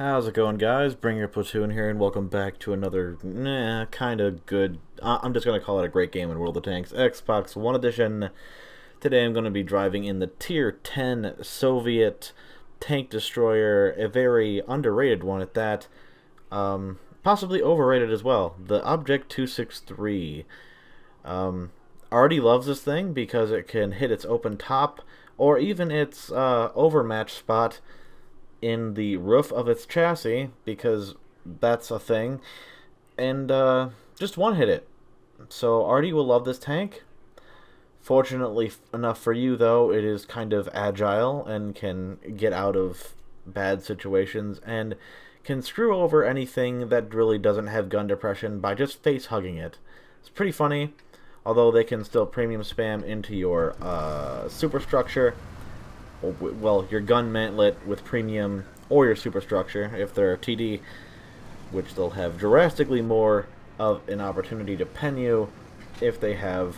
How's it going, guys? Bring your platoon here, and welcome back to another, kind of good. I'm just gonna call it a great game in World of Tanks, Xbox One Edition. Today, I'm going to be driving in the Tier 10 Soviet tank destroyer, a very underrated one at that, possibly overrated as well. The Object 263. Already loves this thing because it can hit its open top or even its overmatch spot in the roof of its chassis, because that's a thing, and just one-hit it. So Artie will love this tank. Fortunately enough for you, though, it is kind of agile and can get out of bad situations and can screw over anything that really doesn't have gun depression by just face-hugging it. It's pretty funny, although they can still premium spam into your superstructure, well, your gun mantlet with premium, or your superstructure if they're TD, which they'll have drastically more of an opportunity to pen you if they have,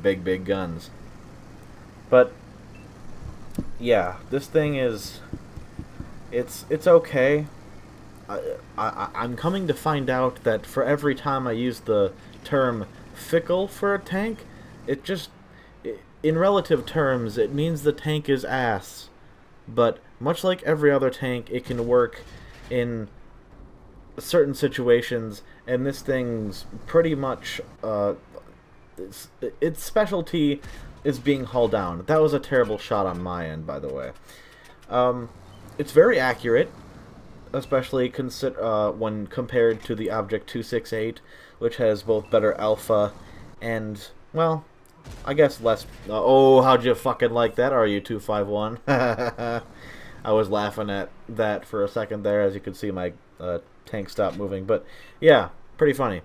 big guns. But yeah, this thing is, it's okay. I'm coming to find out that for every time I use the term fickle for a tank, it just, in relative terms, it means the tank is ass. But much like every other tank, it can work in certain situations, and this thing's pretty much, its specialty is being hauled down. That was a terrible shot on my end, by the way. It's very accurate, especially when compared to the Object 268, which has both better alpha and, well, I guess less. Oh, how'd you fucking like that, RU-251? I was laughing at that for a second there, as you could see my tank stop moving. But yeah, pretty funny.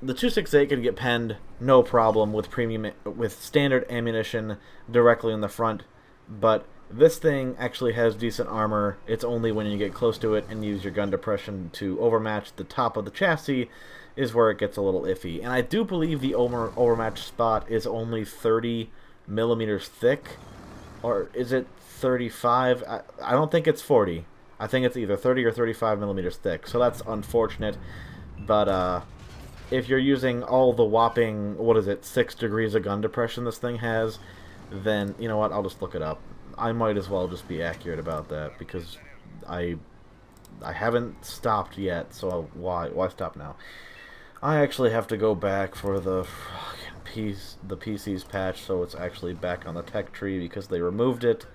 The 268 can get penned, no problem, with standard ammunition directly in the front. But this thing actually has decent armor. It's only when you get close to it and use your gun depression to overmatch the top of the chassis is where it gets a little iffy. And I do believe the overmatch spot is only 30 millimeters thick. Or is it 35? I don't think it's 40. I think it's either 30 or 35 millimeters thick. So that's unfortunate. But if you're using all the whopping, 6 degrees of gun depression this thing has, then, you know what, I'll just look it up. I might as well just be accurate about that, because I haven't stopped yet, so why stop now? I actually have to go back for the PC's patch, so it's actually back on the tech tree because they removed it.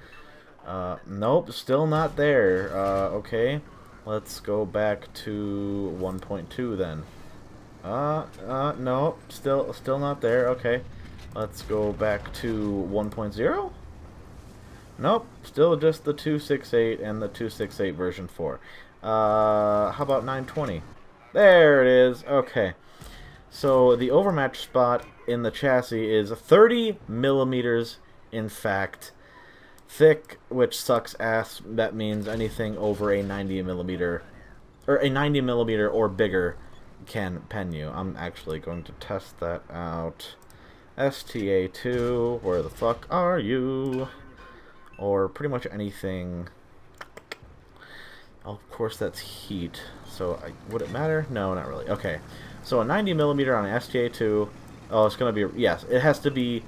Nope, still not there. Okay, let's go back to 1.2 then. No, still not there. Okay, let's go back to 1.0. Nope, still just the 268 and the 268 version 4. How about 920? There it is. Okay. So the overmatch spot in the chassis is 30 millimeters, in fact, thick, which sucks ass. That means anything over a 90 millimeter, or a 90 millimeter or bigger, can pen you. I'm actually going to test that out. STA2, where the fuck are you? Or pretty much anything. Of course, that's heat. So, would it matter? No, not really. Okay. So, a 90 millimeter on an STA2. Oh, it's going to be... Yes, it has to be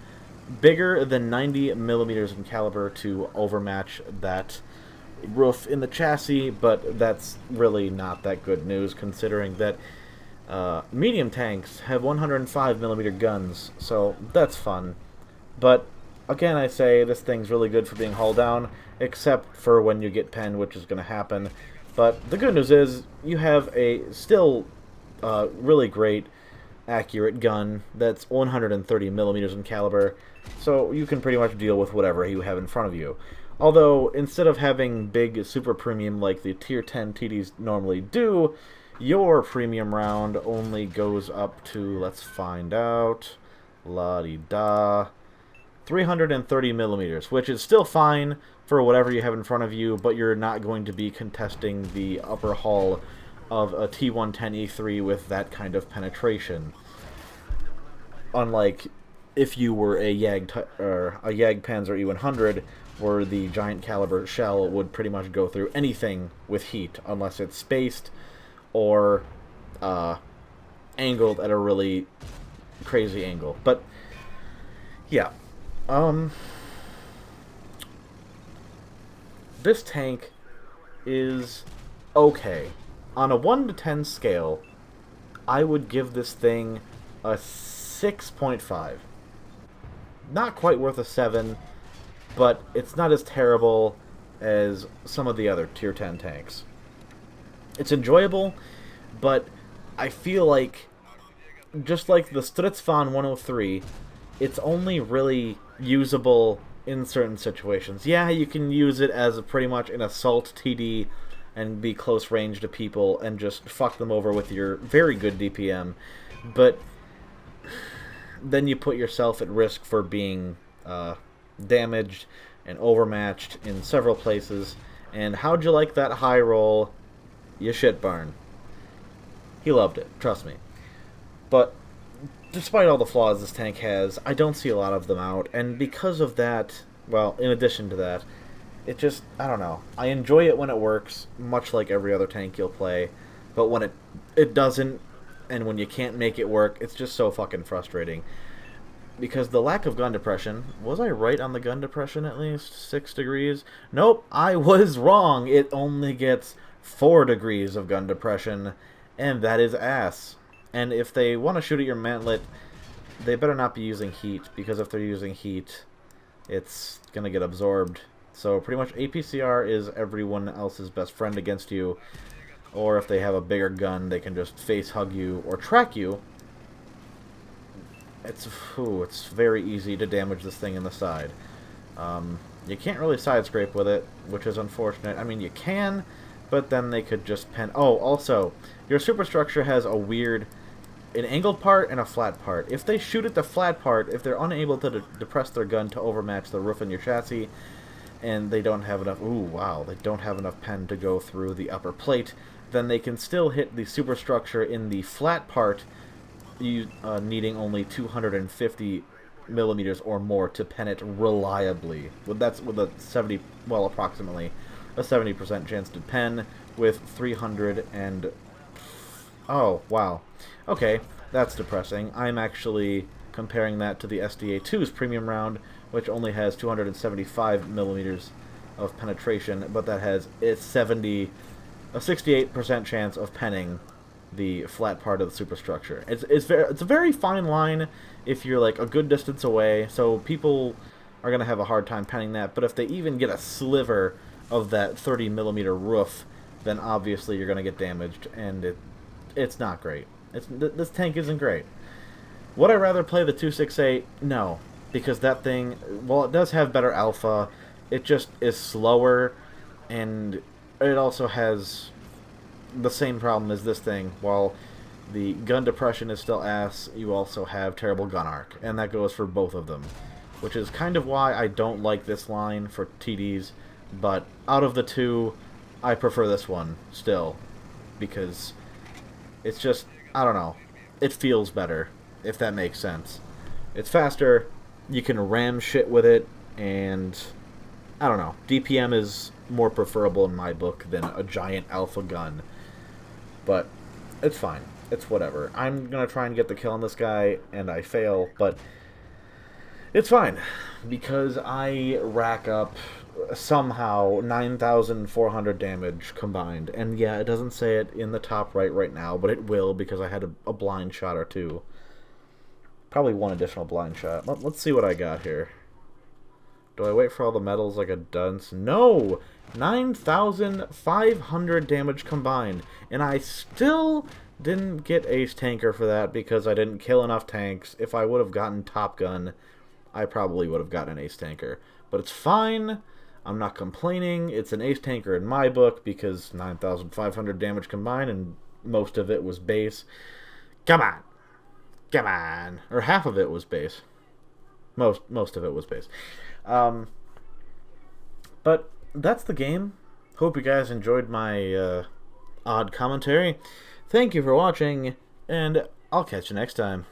bigger than 90 millimeters in caliber to overmatch that roof in the chassis, but that's really not that good news, considering that medium tanks have 105 millimeter guns, so that's fun. But again, I say this thing's really good for being hauled down, except for when you get penned, which is going to happen. But the good news is you have a still really great, accurate gun that's 130 millimeters in caliber, so you can pretty much deal with whatever you have in front of you. Although, instead of having big super premium like the Tier 10 TDs normally do, your premium round only goes up to, let's find out, la-di-da, 330 millimeters, which is still fine for whatever you have in front of you, but you're not going to be contesting the upper hull of a T110E3 with that kind of penetration. Unlike if you were a Jagdpanzer E100, where the giant caliber shell would pretty much go through anything with heat, unless it's spaced or angled at a really crazy angle. But yeah, this tank is okay. On a 1 to 10 scale, I would give this thing a 6.5. Not quite worth a 7, but it's not as terrible as some of the other tier 10 tanks. It's enjoyable, but I feel like, just like the Stritzfahn 103, it's only really usable in certain situations. Yeah, you can use it as pretty much an assault TD and be close range to people and just fuck them over with your very good DPM, but then you put yourself at risk for being damaged and overmatched in several places. And how'd you like that high roll? You shit barn. He loved it, trust me. But despite all the flaws this tank has, I don't see a lot of them out, and because of that, well, in addition to that, it just, I don't know. I enjoy it when it works, much like every other tank you'll play, but when it doesn't, and when you can't make it work, it's just so fucking frustrating. Because the lack of gun depression, was I right on the gun depression at least? 6 degrees? Nope, I was wrong. It only gets 4 degrees of gun depression, and that is ass. And if they want to shoot at your mantlet, they better not be using heat, because if they're using heat, it's going to get absorbed. So pretty much APCR is everyone else's best friend against you, or if they have a bigger gun, they can just face hug you or track you. It's very easy to damage this thing in the side. You can't really side scrape with it, which is unfortunate. I mean, you can, but then they could just pen... Oh, also, your superstructure has an angled part and a flat part. If they shoot at the flat part, if they're unable to depress their gun to overmatch the roof in your chassis, and they don't have enough... they don't have enough pen to go through the upper plate, then they can still hit the superstructure in the flat part, needing only 250 millimeters or more to pen it reliably. That's with approximately a 70% chance to pen with 300 and... Oh, wow. Okay, that's depressing. I'm actually comparing that to the SDA-2's premium round, which only has 275 millimeters of penetration, but that has a 68% chance of penning the flat part of the superstructure. It's a very fine line if you're like a good distance away, so people are going to have a hard time penning that, but if they even get a sliver of that 30 millimeter roof, then obviously you're going to get damaged, and it's not great. This tank isn't great. Would I rather play the 268? No, because that thing, while it does have better alpha, it just is slower, and it also has the same problem as this thing. While the gun depression is still ass, you also have terrible gun arc, and that goes for both of them, which is kind of why I don't like this line for TDs, but out of the two, I prefer this one still, because it's just, I don't know, it feels better, if that makes sense. It's faster, you can ram shit with it, and I don't know, DPM is more preferable in my book than a giant alpha gun. But it's fine. It's whatever. I'm going to try and get the kill on this guy, and I fail, but it's fine, because I rack up somehow 9,400 damage combined. And yeah, it doesn't say it in the top right now, but it will, because I had a blind shot or two. Probably one additional blind shot. Let's see what I got here. Do I wait for all the medals like a dunce? No! 9,500 damage combined. And I still didn't get Ace Tanker for that because I didn't kill enough tanks. If I would have gotten Top Gun, I probably would have gotten an Ace Tanker. But it's fine. I'm not complaining. It's an Ace Tanker in my book because 9,500 damage combined and most of it was base. Come on! Come on! Or half of it was base. Most of it was base. But that's the game. Hope you guys enjoyed my odd commentary. Thank you for watching, and I'll catch you next time.